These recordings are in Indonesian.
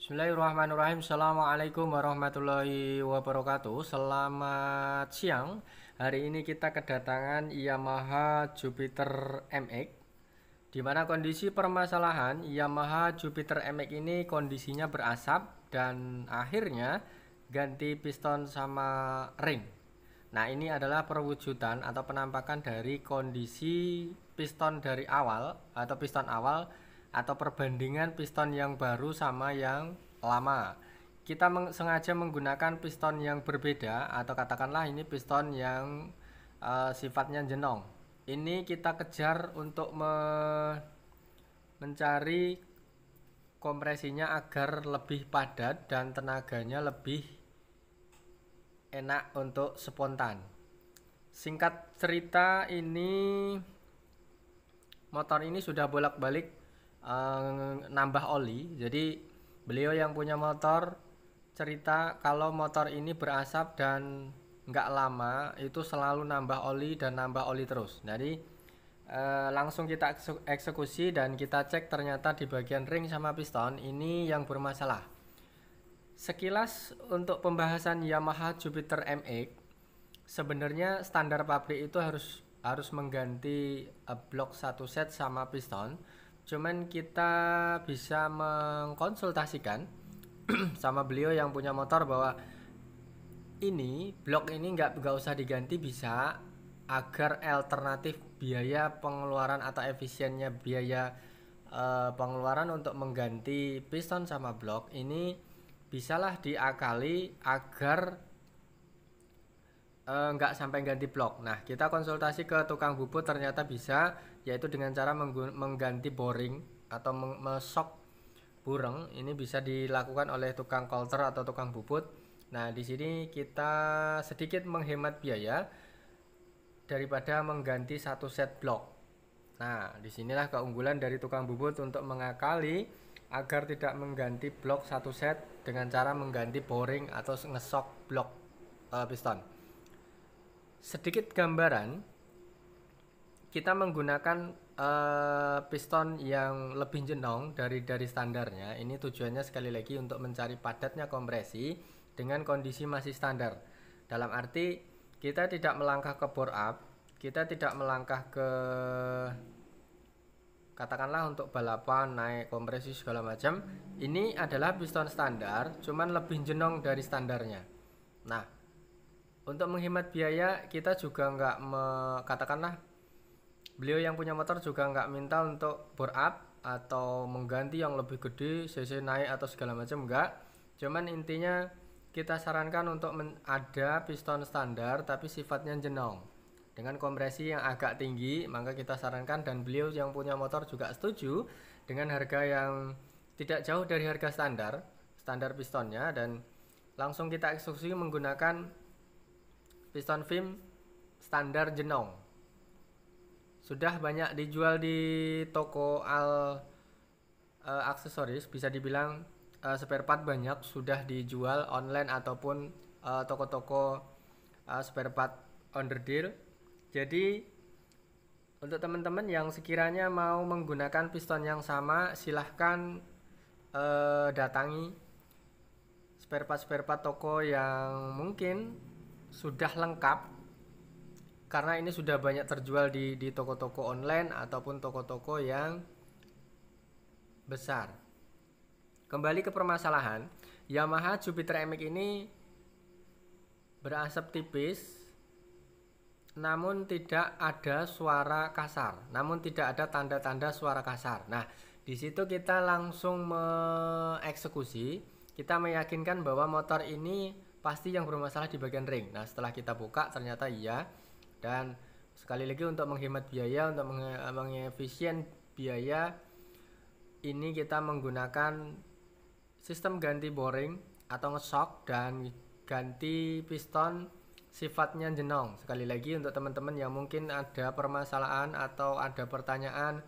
Bismillahirrahmanirrahim. Assalamualaikum warahmatullahi wabarakatuh. Selamat siang. Hari ini kita kedatangan Yamaha Jupiter MX, di mana kondisi permasalahan Yamaha Jupiter MX ini kondisinya berasap dan akhirnya ganti piston sama ring. Nah, ini adalah perwujudan atau penampakan dari kondisi piston dari awal atau piston awal atau perbandingan piston yang baru sama yang lama. Kita sengaja menggunakan piston yang berbeda atau katakanlah ini piston yang sifatnya jenong. Ini kita kejar untuk mencari kompresinya agar lebih padat dan tenaganya lebih enak untuk spontan. Singkat cerita, ini motor ini sudah bolak-balik nambah oli. Jadi beliau yang punya motor cerita kalau motor ini berasap dan nggak lama itu selalu nambah oli dan nambah oli terus. Jadi langsung kita eksekusi dan kita cek, ternyata di bagian ring sama piston ini yang bermasalah. Sekilas untuk pembahasan Yamaha Jupiter MX, sebenarnya standar pabrik itu harus mengganti blok satu set sama piston. Cuman kita bisa mengkonsultasikan sama beliau yang punya motor bahwa ini blok ini nggak usah diganti, bisa, agar alternatif biaya pengeluaran atau efisiennya biaya pengeluaran untuk mengganti piston sama blok ini bisalah diakali agar nggak sampai ganti blok. Nah, kita konsultasi ke tukang bubut, ternyata bisa, yaitu dengan cara mengganti boring atau mesok bureng. Ini bisa dilakukan oleh tukang kolter atau tukang bubut. Nah, di sini kita sedikit menghemat biaya daripada mengganti satu set blok. Nah, disinilah keunggulan dari tukang bubut untuk mengakali agar tidak mengganti blok satu set dengan cara mengganti boring atau ngesok blok piston. Sedikit gambaran, kita menggunakan piston yang lebih jenong dari standarnya. Ini tujuannya sekali lagi untuk mencari padatnya kompresi dengan kondisi masih standar. Dalam arti kita tidak melangkah ke bore up, kita tidak melangkah ke katakanlah untuk balapan naik kompresi segala macam. Ini adalah piston standar, cuman lebih jenong dari standarnya. Nah, untuk menghemat biaya, kita juga nggak katakanlah beliau yang punya motor juga nggak minta untuk bore up atau mengganti yang lebih gede, cc naik atau segala macam, enggak. Cuman intinya kita sarankan untuk ada piston standar tapi sifatnya jenong dengan kompresi yang agak tinggi, maka kita sarankan, dan beliau yang punya motor juga setuju dengan harga yang tidak jauh dari harga standar pistonnya, dan langsung kita eksekusi menggunakan piston film standar jenong. Sudah banyak dijual di toko aksesoris, bisa dibilang spare part banyak sudah dijual online ataupun toko-toko spare part underdeal. Jadi untuk teman-teman yang sekiranya mau menggunakan piston yang sama, silahkan datangi spare part toko yang mungkin sudah lengkap, karena ini sudah banyak terjual di toko-toko online ataupun toko-toko yang besar. Kembali ke permasalahan, Yamaha Jupiter MX ini berasap tipis, namun tidak ada suara kasar, namun tidak ada tanda-tanda suara kasar. Nah, di situ kita langsung mengeksekusi, kita meyakinkan bahwa motor ini pasti yang bermasalah di bagian ring. Nah, setelah kita buka ternyata iya, dan sekali lagi untuk menghemat biaya, untuk mengefisien biaya, ini kita menggunakan sistem ganti boring atau ngesok dan ganti piston sifatnya jenong. Sekali lagi untuk teman-teman yang mungkin ada permasalahan atau ada pertanyaan,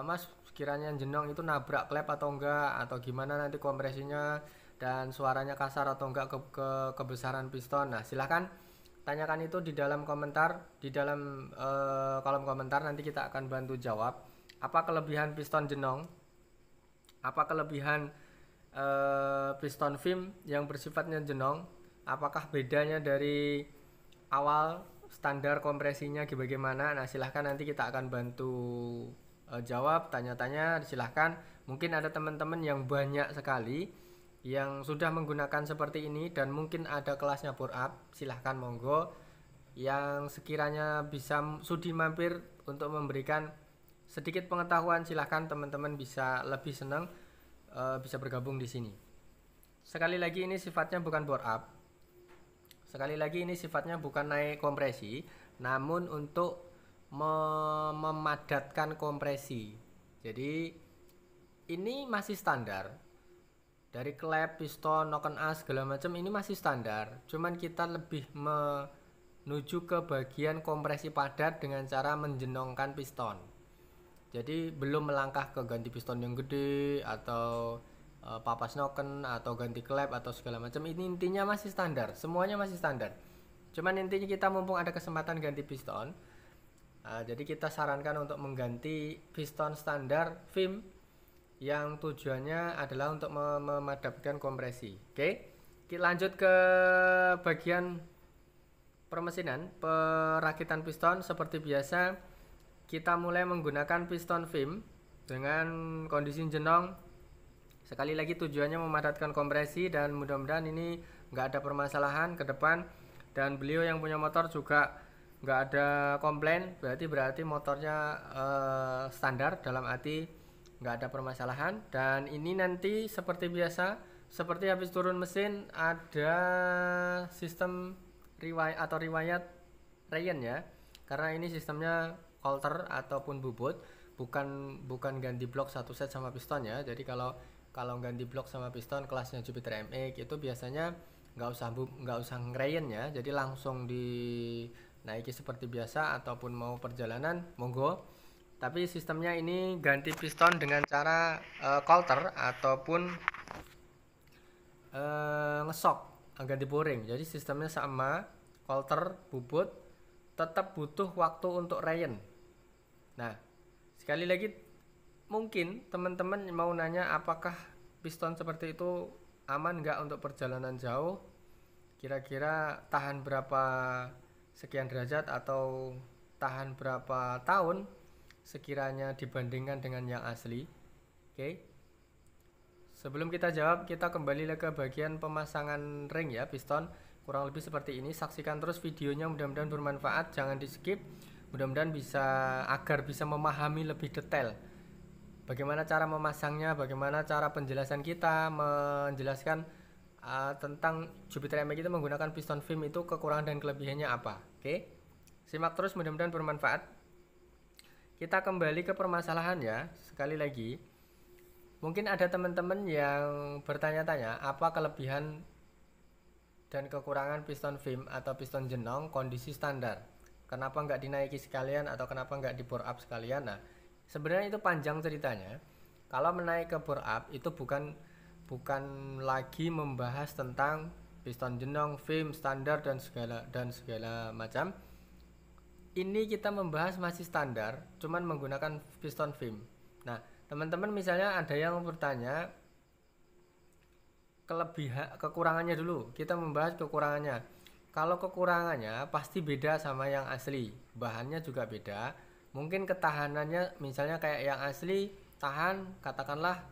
Mas, sekiranya jenong itu nabrak klep atau enggak, atau gimana nanti kompresinya dan suaranya kasar atau enggak ke kebesaran piston. Nah, silahkan tanyakan itu di dalam komentar, di dalam kolom komentar, nanti kita akan bantu jawab. Apa kelebihan piston jenong, apa kelebihan piston film yang bersifatnya jenong, apakah bedanya dari awal standar kompresinya bagaimana? Nah, silahkan nanti kita akan bantu jawab tanya-tanya, silahkan. Mungkin ada teman-teman yang banyak sekali yang sudah menggunakan seperti ini dan mungkin ada kelasnya bore up, silahkan monggo. Yang sekiranya bisa sudi mampir untuk memberikan sedikit pengetahuan, silahkan teman-teman bisa lebih senang bisa bergabung di sini. Sekali lagi ini sifatnya bukan bore up. Sekali lagi ini sifatnya bukan naik kompresi, namun untuk memadatkan kompresi. Jadi ini masih standar. Dari klep, piston, noken as segala macam ini masih standar. Cuman kita lebih menuju ke bagian kompresi padat dengan cara menjenongkan piston. Jadi belum melangkah ke ganti piston yang gede atau papas noken atau ganti klep atau segala macam. Ini intinya masih standar, semuanya masih standar. Cuman intinya kita mumpung ada kesempatan ganti piston, jadi kita sarankan untuk mengganti piston standar film yang tujuannya adalah untuk memadamkan kompresi. Oke, kita lanjut ke bagian permesinan, perakitan piston. Seperti biasa kita mulai menggunakan piston film dengan kondisi jenong. Sekali lagi tujuannya memadatkan kompresi dan mudah-mudahan ini nggak ada permasalahan ke depan. Dan beliau yang punya motor juga nggak ada komplain, berarti motornya standar, dalam arti nggak ada permasalahan. Dan ini nanti seperti biasa, seperti habis turun mesin ada sistem riwayat Ryan ya, karena ini sistemnya halter ataupun bubut, bukan ganti blok satu set sama piston ya. Jadi kalau ganti blok sama piston kelasnya Jupiter MX itu biasanya nggak usah ngerayen ya, jadi langsung dinaiki seperti biasa. Ataupun mau perjalanan monggo, tapi sistemnya ini ganti piston dengan cara halter ataupun ngesok, ganti boring. Jadi sistemnya sama, halter bubut, tetap butuh waktu untuk rayen. Nah, sekali lagi mungkin teman-teman mau nanya apakah piston seperti itu aman nggak untuk perjalanan jauh, kira-kira tahan berapa sekian derajat atau tahan berapa tahun sekiranya dibandingkan dengan yang asli. Oke, sebelum kita jawab, kita kembali ke bagian pemasangan ring ya piston. Kurang lebih seperti ini. Saksikan terus videonya, mudah-mudahan bermanfaat, jangan di skip. Mudah-mudahan agar bisa memahami lebih detail bagaimana cara memasangnya, bagaimana cara penjelasan kita menjelaskan tentang Jupiter MX itu menggunakan piston film itu kekurangan dan kelebihannya apa. Oke, simak terus, mudah-mudahan bermanfaat. Kita kembali ke permasalahan ya. Sekali lagi, mungkin ada teman-teman yang bertanya-tanya apa kelebihan dan kekurangan piston film atau piston jenong kondisi standar. Kenapa nggak dinaiki sekalian atau kenapa nggak di bore up sekalian? Nah, sebenarnya itu panjang ceritanya. Kalau menaik ke bore up itu bukan lagi membahas tentang piston jenong, film standar dan segala macam. Ini kita membahas masih standar, cuman menggunakan piston film. Nah, teman-teman misalnya ada yang bertanya kekurangannya dulu. Kita membahas kekurangannya. Kalau kekurangannya pasti beda sama yang asli, bahannya juga beda. Mungkin ketahanannya misalnya kayak yang asli tahan katakanlah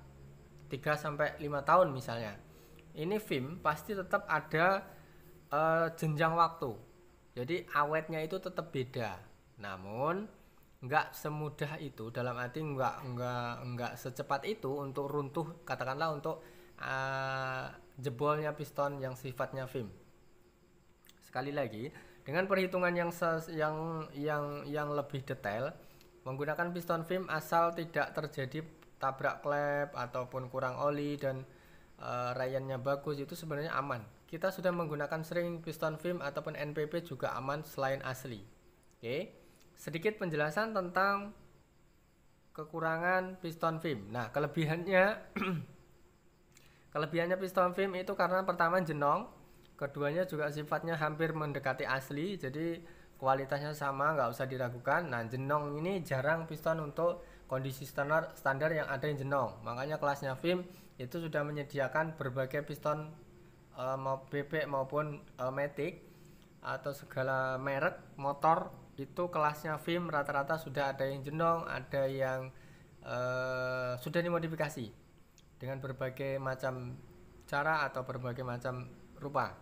3-5 tahun misalnya. Ini film pasti tetap ada jenjang waktu. Jadi awetnya itu tetap beda. Namun nggak semudah itu, dalam arti nggak secepat itu untuk runtuh, katakanlah untuk jebolnya piston yang sifatnya film. Sekali lagi, dengan perhitungan yang lebih detail, menggunakan piston film asal tidak terjadi tabrak klep ataupun kurang oli dan rayannya bagus, itu sebenarnya aman. Kita sudah menggunakan sering piston film ataupun NPP juga aman selain asli. Oke, sedikit penjelasan tentang kekurangan piston film. Nah, kelebihannya piston film itu karena pertama jenong, keduanya juga sifatnya hampir mendekati asli, jadi kualitasnya sama, nggak usah diragukan. Nah, jenong ini jarang piston untuk kondisi standar yang ada yang jenong, makanya kelasnya film itu sudah menyediakan berbagai piston mau bebek maupun matic atau segala merek motor itu kelasnya VIM rata-rata sudah ada yang jenong, ada yang sudah dimodifikasi dengan berbagai macam cara atau berbagai macam rupa.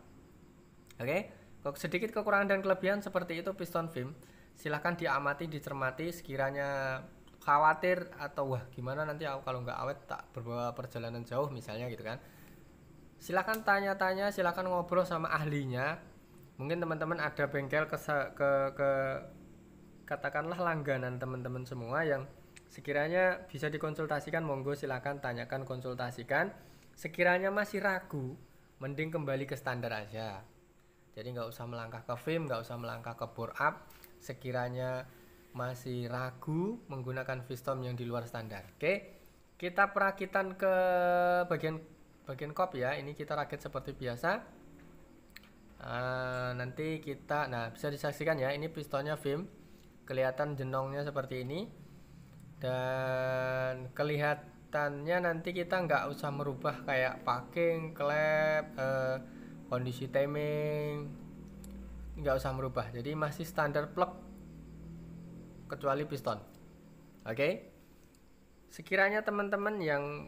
Oke, sedikit kekurangan dan kelebihan seperti itu piston VIM. Silahkan diamati, dicermati. Sekiranya khawatir atau wah gimana nanti aku kalau nggak awet tak berbawa perjalanan jauh misalnya gitu kan, silahkan tanya-tanya, silahkan ngobrol sama ahlinya. Mungkin teman-teman ada bengkel ke katakanlah langganan teman-teman semua yang sekiranya bisa dikonsultasikan, monggo silahkan tanyakan, konsultasikan. Sekiranya masih ragu, mending kembali ke standar aja. Jadi nggak usah melangkah ke VIM, nggak usah melangkah ke bore up. Sekiranya masih ragu menggunakan piston yang di luar standar. Oke, kita perakitan ke bagian kop ya. Ini kita rakit seperti biasa. Nanti kita, bisa disaksikan ya, ini pistonnya VIM, kelihatan jenongnya seperti ini, dan kelihatannya nanti kita nggak usah merubah kayak packing, klep, kondisi timing, nggak usah merubah, jadi masih standar plug kecuali piston. Oke, sekiranya teman-teman yang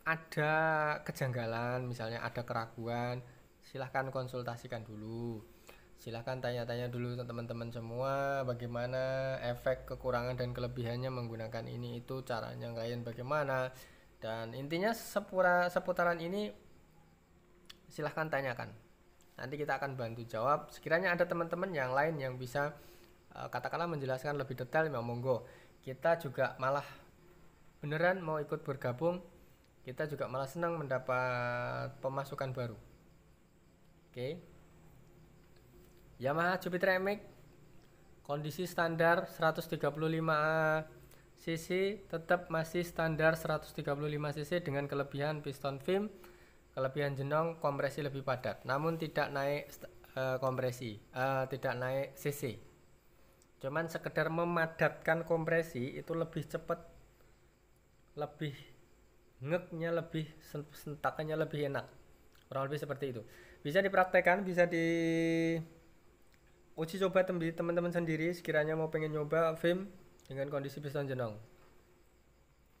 ada kejanggalan, misalnya ada keraguan, silahkan konsultasikan dulu, silahkan tanya-tanya dulu teman-teman semua bagaimana efek, kekurangan dan kelebihannya menggunakan ini itu, caranya kalian bagaimana, dan intinya seputaran ini silahkan tanyakan, nanti kita akan bantu jawab. Sekiranya ada teman-teman yang lain yang bisa katakanlah menjelaskan lebih detail, ya monggo, kita juga malah beneran mau ikut bergabung, kita juga malah senang mendapat pemasukan baru. Oke. Yamaha Jupiter MX kondisi standar 135 cc, tetap masih standar 135 cc dengan kelebihan piston VIM, kelebihan jenong, kompresi lebih padat, namun tidak naik kompresi, tidak naik cc. Cuman sekedar memadatkan kompresi itu lebih cepat, lebih ngeknya, lebih sentakannya lebih enak, kurang lebih seperti itu. Bisa dipraktekkan, bisa di uji coba teman-teman sendiri sekiranya mau pengen nyoba VIM dengan kondisi piston jenong.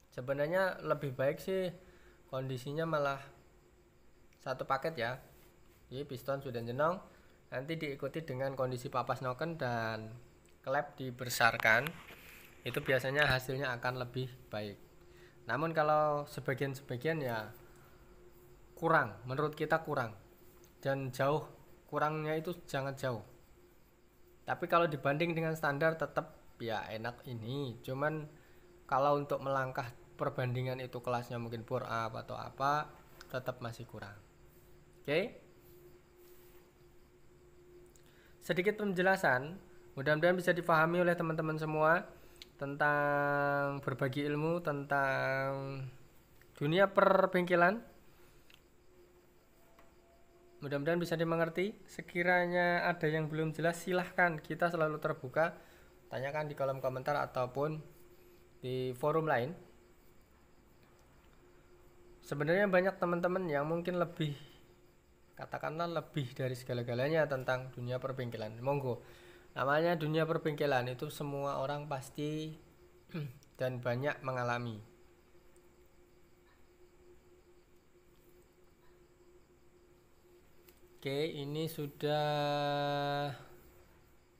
Sebenarnya lebih baik sih kondisinya malah satu paket ya, jadi piston sudah jenong, nanti diikuti dengan kondisi papas noken dan klep dibesarkan, itu biasanya hasilnya akan lebih baik. Namun kalau sebagian ya kurang, menurut kita kurang, dan jauh, kurangnya itu sangat jauh. Tapi kalau dibanding dengan standar tetap ya enak ini, cuman kalau untuk melangkah perbandingan itu kelasnya mungkin bore up atau apa, tetap masih kurang. Oke, sedikit penjelasan, mudah-mudahan bisa dipahami oleh teman-teman semua tentang berbagi ilmu tentang dunia perbengkelan. Mudah-mudahan bisa dimengerti. Sekiranya ada yang belum jelas, silahkan, kita selalu terbuka, tanyakan di kolom komentar ataupun di forum lain. Sebenarnya banyak teman-teman yang mungkin lebih, katakanlah lebih dari segala-galanya tentang dunia perbengkelan. Monggo, namanya dunia perbengkelan itu semua orang pasti dan banyak mengalami. Oke, ini sudah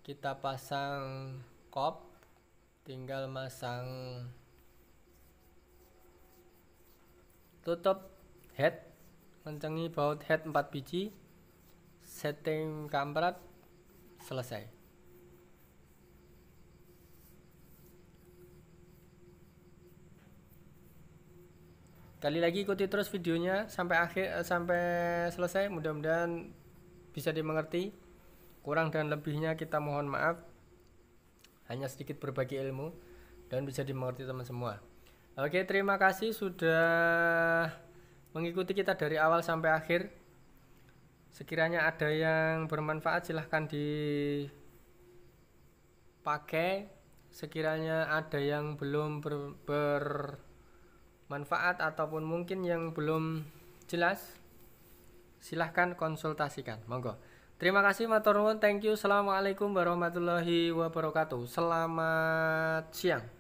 kita pasang kop, tinggal masang tutup head, kencengi baut head 4 biji, setting kampret, selesai. Kali lagi ikuti terus videonya sampai akhir, sampai selesai. Mudah-mudahan bisa dimengerti. Kurang dan lebihnya kita mohon maaf. Hanya sedikit berbagi ilmu dan bisa dimengerti teman semua. Oke, terima kasih sudah mengikuti kita dari awal sampai akhir. Sekiranya ada yang bermanfaat silahkan dipakai. Sekiranya ada yang belum manfaat ataupun mungkin yang belum jelas, silahkan konsultasikan. Monggo. Terima kasih matur nuwun, thank you. Assalamualaikum warahmatullahi wabarakatuh. Selamat siang.